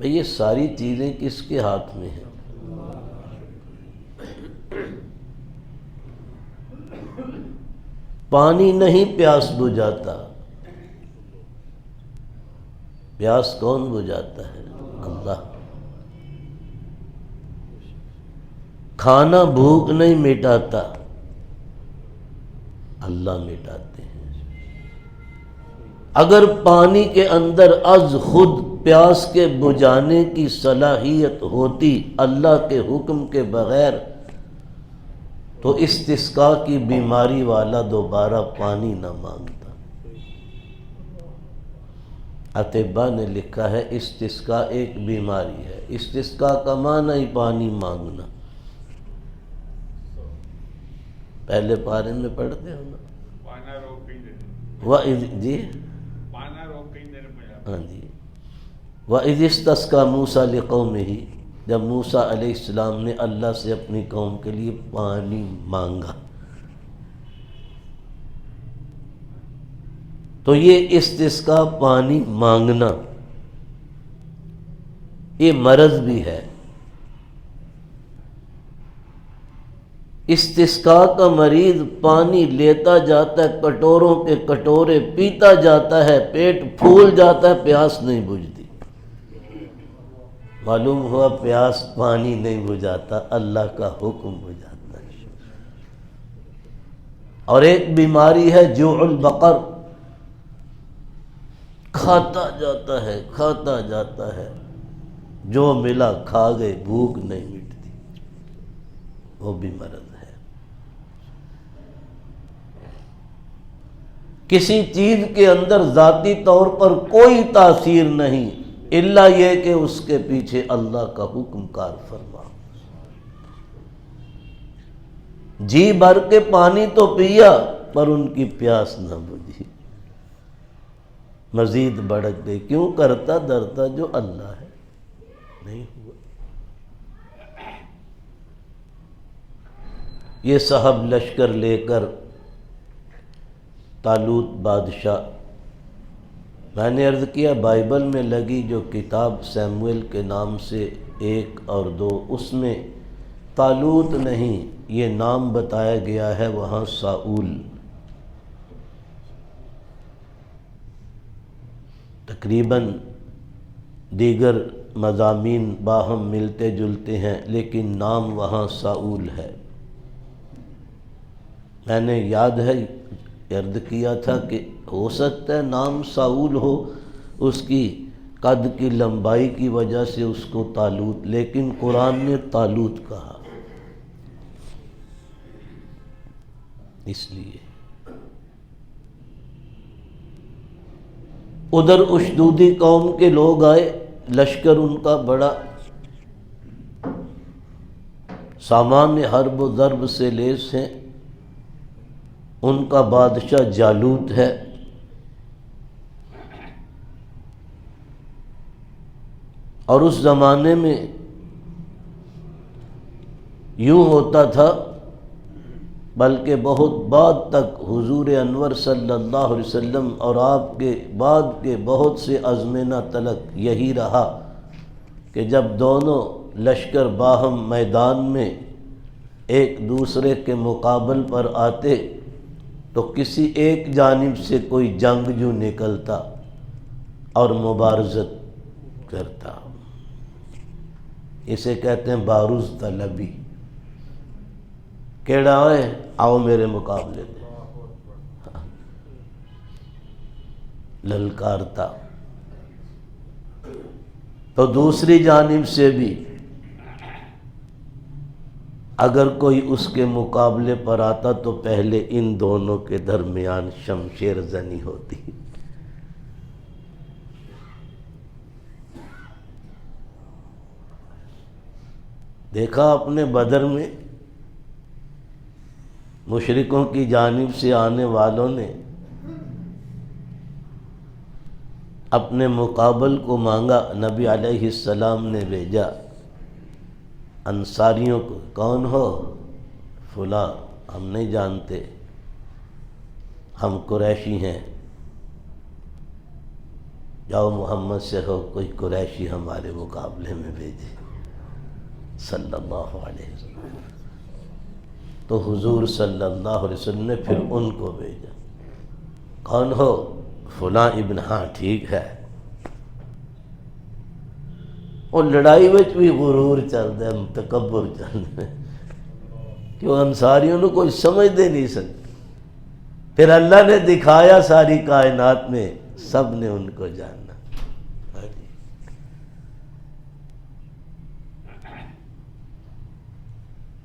بھئی یہ ساری چیزیں کس کے ہاتھ میں ہیں؟ پانی نہیں پیاس بجھاتا، پیاس کون بجھاتا ہے؟ اللہ۔ کھانا بھوک نہیں مٹاتا، اللہ مٹاتے ہیں۔ اگر پانی کے اندر از خود پیاس کے بجھانے کی صلاحیت ہوتی اللہ کے حکم کے بغیر، تو استسقاء کی بیماری والا دوبارہ پانی نہ مانگتا۔ اطباء نے لکھا ہے استسقاء ایک بیماری ہے، استسقاء کا معنی ہی پانی مانگنا، پہلے پارے میں پڑھتے ہو نا، جی ہاں جی، وَإِذِ اسْتَسْقَىٰ مُوسَىٰ لِقَوْمِهِ، جب موسیٰ علیہ السلام نے اللہ سے اپنی قوم کے لیے پانی مانگا، تو یہ استسقاء پانی مانگنا یہ مرض بھی ہے۔ استسقاء کا مریض پانی لیتا جاتا ہے، کٹوروں کے کٹورے پیتا جاتا ہے، پیٹ پھول جاتا ہے، پیاس نہیں بجھتی۔ معلوم ہوا پیاس پانی نہیں بجھاتا، اللہ کا حکم بجھاتا ہے۔ اور ایک بیماری ہے جوع البقر، کھاتا جاتا ہے، جو ملا کھا گئے، بھوک نہیں مٹتی، وہ بھی مرض ہے۔ کسی چیز کے اندر ذاتی طور پر کوئی تاثیر نہیں الا یہ کہ اس کے پیچھے اللہ کا حکم کار فرما۔ جی بھر کے پانی تو پیا پر ان کی پیاس نہ بجھی، مزید بڑھک گئی، کیوں؟ کرتا درتا جو اللہ ہے، نہیں ہوا۔ یہ صاحب لشکر لے کر طالوت بادشاہ، میں نے عرض کیا بائبل میں لگی جو کتاب سیموئیل کے نام سے 1 اور 2، اس میں طالوت نہیں یہ نام بتایا گیا ہے، وہاں ساؤل۔ تقریباً دیگر مضامین باہم ملتے جلتے ہیں، لیکن نام وہاں ساؤل ہے۔ میں نے یاد ہے عرض کیا تھا کہ ہو سکتا ہے نام ساؤل ہو، اس کی قد کی لمبائی کی وجہ سے اس کو طالوت، لیکن قرآن نے طالوت کہا، اس لیے۔ ادھر اشدودی قوم کے لوگ آئے، لشکر ان کا بڑا سامان حرب و ضرب سے لیس ہیں، ان کا بادشاہ جالوت ہے۔ اور اس زمانے میں یوں ہوتا تھا، بلکہ بہت بعد تک حضور انور صلی اللہ علیہ وسلم اور آپ کے بعد کے بہت سے ازمنہ تلک یہی رہا کہ جب دونوں لشکر باہم میدان میں ایک دوسرے کے مقابل پر آتے تو کسی ایک جانب سے کوئی جنگجو نکلتا اور مبارزت کرتا، اسے کہتے ہیں باروز طلبی، کیڑا ہے آؤ میرے مقابلے میں، للکارتا۔ تو دوسری جانب سے بھی اگر کوئی اس کے مقابلے پر آتا تو پہلے ان دونوں کے درمیان شمشیر زنی ہوتی۔ دیکھا اپنے بدر میں مشرکوں کی جانب سے آنے والوں نے اپنے مقابل کو مانگا، نبی علیہ السلام نے بھیجا انصاریوں کو، کون ہو؟ فلاں، ہم نہیں جانتے، ہم قریشی ہیں۔ جاؤ محمد سے کہو کوئی قریشی ہمارے مقابلے میں بھیجے صلی اللہ علیہ وسلم۔ تو حضور صلی اللہ علیہ وسلم نے پھر ان کو بھیجا، کون ہو؟ فلاں ابن، ہاں ٹھیک ہے۔ اور لڑائی وچ بھی غرور چلتا ہے، تکبر چلتا ہے کہ وہ انصاریوں نے کوئی سمجھتے نہیں سکتے۔ پھر اللہ نے دکھایا ساری کائنات میں، سب نے ان کو جانا۔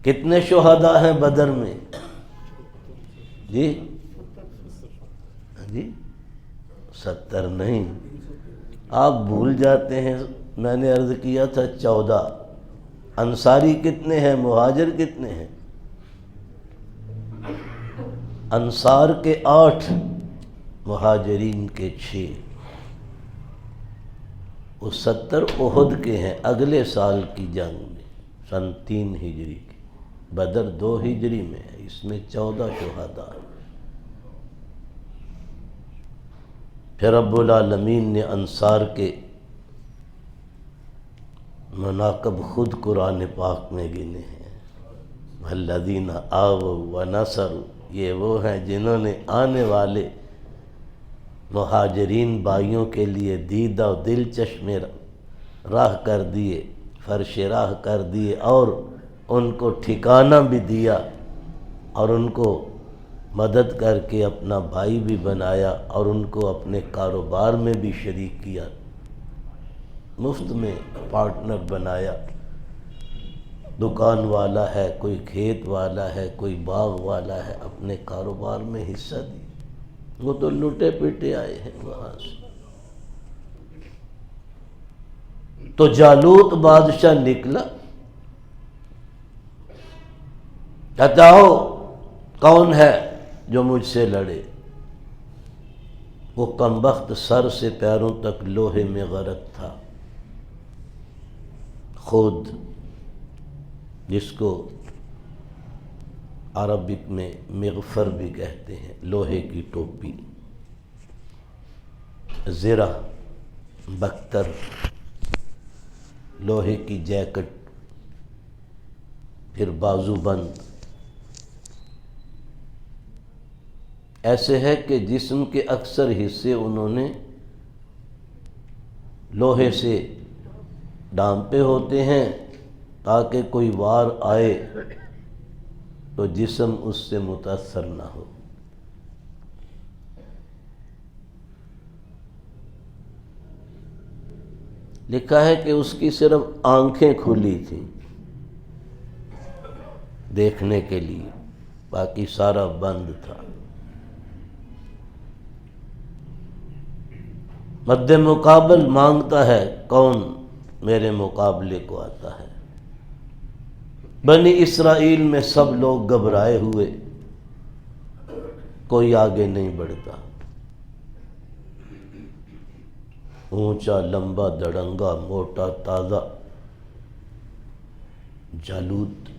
کتنے شہداء ہیں بدر میں؟ جی 70 نہیں، آپ بھول جاتے ہیں۔ میں نے عرض کیا تھا 14۔ انصاری کتنے ہیں؟ مہاجر کتنے ہیں؟ انصار کے 8، مہاجرین کے 6۔ وہ 70 احد کے ہیں، اگلے سال کی جنگ میں، سن 3 ہجری کی۔ بدر 2 ہجری میں ہے، اس میں 14 شہداء۔ پھر رب العالمین نے انصار کے مناقب خود قرآن پاک میں گنے ہیں۔ والذین آووا ونصروا، یہ وہ ہیں جنہوں نے آنے والے مہاجرین بھائیوں کے لیے دیدہ و دلچشم راہ کر دیے، فرش راہ کر دیے، اور ان کو ٹھکانہ بھی دیا، اور ان کو مدد کر کے اپنا بھائی بھی بنایا، اور ان کو اپنے کاروبار میں بھی شریک کیا، مفت میں پارٹنر بنایا۔ دکان والا ہے، کوئی کھیت والا ہے، کوئی باغ والا ہے، اپنے کاروبار میں حصہ دی۔ وہ تو لٹے پیٹے آئے ہیں وہاں سے۔ تو جالوت بادشاہ نکلا، کہتا ہو کون ہے جو مجھ سے لڑے؟ وہ کمبخت سر سے پیروں تک لوہے میں غرق تھا، خود جس کو عربک میں مغفر بھی کہتے ہیں، لوہے کی ٹوپی، زرہ بختر، لوہے کی جیکٹ، پھر بازو بند، ایسے ہے کہ جسم کے اکثر حصے انہوں نے لوہے سے ڈھانپے ہوتے ہیں تاکہ کوئی وار آئے تو جسم اس سے متاثر نہ ہو۔ لکھا ہے کہ اس کی صرف آنکھیں کھلی تھیں دیکھنے کے لیے، باقی سارا بند تھا۔ مد مقابل مانگتا ہے، کون میرے مقابلے کو آتا ہے؟ بنی اسرائیل میں سب لوگ گھبرائے ہوئے، کوئی آگے نہیں بڑھتا۔ اونچا لمبا دڑنگا موٹا تازہ جالوت،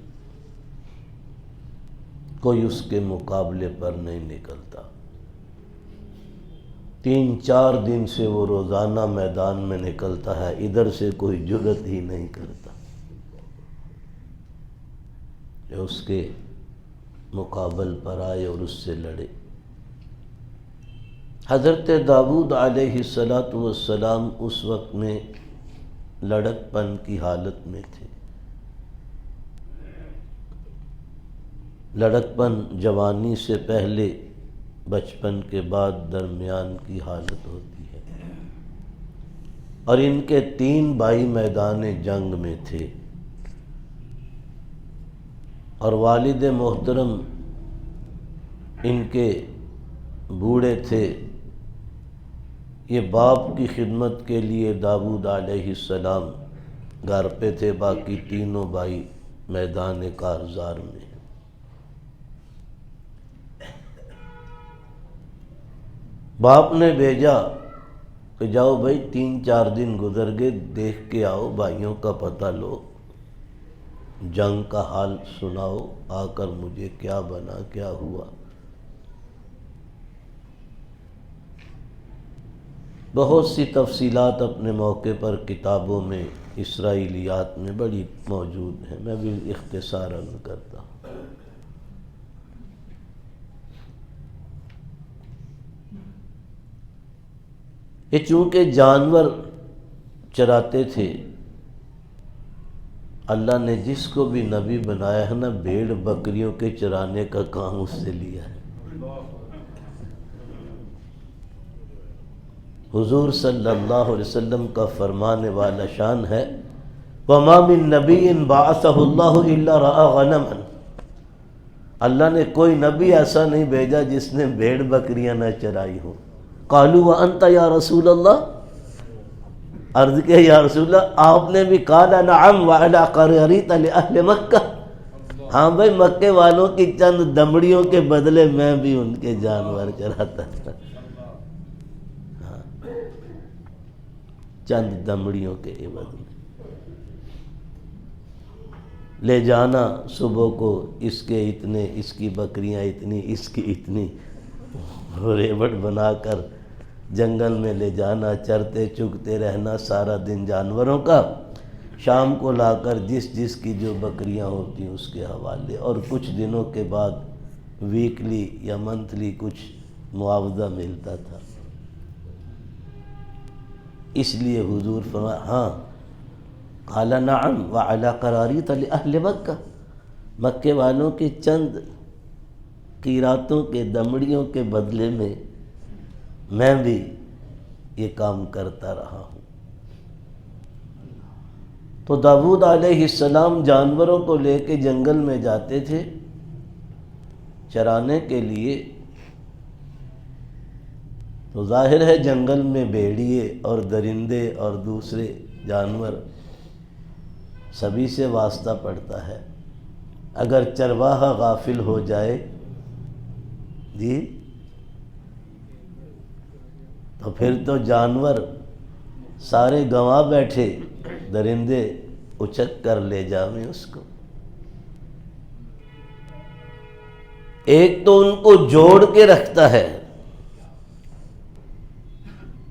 کوئی اس کے مقابلے پر نہیں نکلتا۔ 3-4 دن سے وہ روزانہ میدان میں نکلتا ہے، ادھر سے کوئی جرأت ہی نہیں کرتا کہ اس کے مقابل پر آئے اور اس سے لڑے۔ حضرت داؤد علیہ السلام اس وقت میں لڑک پن کی حالت میں تھے۔ لڑک پن جوانی سے پہلے، بچپن کے بعد درمیان کی حالت ہوتی ہے، اور ان کے 3 بھائی میدان جنگ میں تھے، اور والد محترم ان کے بوڑھے تھے۔ یہ باپ کی خدمت کے لیے داؤد علیہ السلام گھر پہ تھے، باقی تینوں بھائی میدان کارزار میں۔ باپ نے بھیجا کہ جاؤ بھائی 3-4 دن گزر گئے، دیکھ کے آؤ، بھائیوں کا پتہ لو، جنگ کا حال سناؤ، آ کر مجھے کیا بنا، کیا ہوا۔ بہت سی تفصیلات اپنے موقع پر کتابوں میں اسرائیلیات میں بڑی موجود ہیں، میں بھی اختصاراً کرتا ہوں۔ یہ چونکہ جانور چراتے تھے، اللہ نے جس کو بھی نبی بنایا ہے نا، بھیڑ بکریوں کے چرانے کا کام اس سے لیا ہے۔ حضور صلی اللہ علیہ وسلم کا فرمانے والا شان ہے وَمَا مِن نَبِيٍّ بَعَثَهُ اللَّهُ إِلَّا رَأَى غَنَمًا، اللہ نے کوئی نبی ایسا نہیں بھیجا جس نے بھیڑ بکریاں نہ چرائی ہوں۔ قالوا وَأَنْتَ یا رسول اللہ، عرض کہ یا رسول اللہ آپ نے بھی قال نعم وعلی قراريط لأہل مکہ، ہاں بھائی مکے والوں کی چند دمڑیوں کے بدلے میں بھی ان کے جانور چراتا تھا، چند دمڑیوں کے عوض میں لے جانا، صبح کو اس کے اتنے، اس کی بکریاں اتنی، اس کی اتنی، ریوڑ بنا کر جنگل میں لے جانا، چرتے چگتے رہنا سارا دن جانوروں کا، شام کو لا کر جس جس کی جو بکریاں ہوتی اس کے حوالے، اور کچھ دنوں کے بعد ویکلی یا منتھلی کچھ معاوضہ ملتا تھا۔ اس لیے حضور فرمایا ہاں قال نعم وعلی قراريط لأہل مکہ، مکے والوں کے چند قیراتوں کے دمڑیوں کے بدلے میں بھی یہ کام کرتا رہا ہوں۔ تو داؤد علیہ السلام جانوروں کو لے کے جنگل میں جاتے تھے چرانے کے لیے، تو ظاہر ہے جنگل میں بھیڑیے اور درندے اور دوسرے جانور سبھی سے واسطہ پڑتا ہے، اگر چرواہا غافل ہو جائے جی تو پھر تو جانور سارے گنوا بیٹھے، درندے اچک کر لے جاویں اس کو۔ ایک تو ان کو جوڑ کے رکھتا ہے،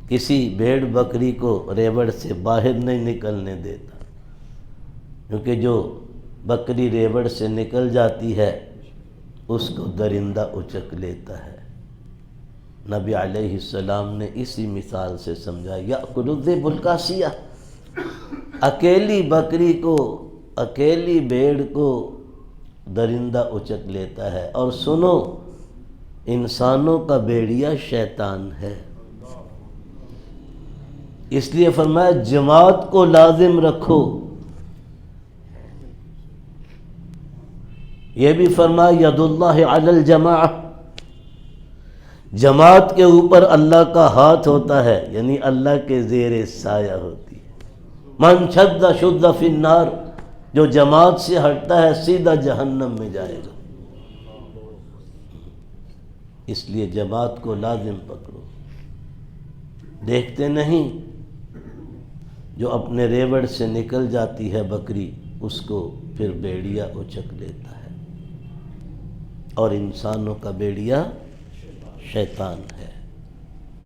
کسی بھیڑ بکری کو ریوڑ سے باہر نہیں نکلنے دیتا، کیونکہ جو بکری ریوڑ سے نکل جاتی ہے اس کو درندہ اچک لیتا ہے۔ نبی علیہ السلام نے اسی مثال سے سمجھا یأکل الذئب القاسیہ، اکیلی بکری کو، اکیلی بھیڑ کو درندہ اچک لیتا ہے۔ اور سنو، انسانوں کا بھیڑیا شیطان ہے، اس لیے فرمایا جماعت کو لازم رکھو۔ یہ بھی فرمایا ید اللہ علی الجماعہ، جماعت کے اوپر اللہ کا ہاتھ ہوتا ہے، یعنی اللہ کے زیر سایہ ہوتی ہے۔ من شد شد فی النار، جو جماعت سے ہٹتا ہے سیدھا جہنم میں جائے گا۔ اس لیے جماعت کو لازم پکڑو۔ دیکھتے نہیں جو اپنے ریوڑ سے نکل جاتی ہے بکری، اس کو پھر بھیڑیا اچک لیتا ہے، اور انسانوں کا بھیڑیا شیطان ہے۔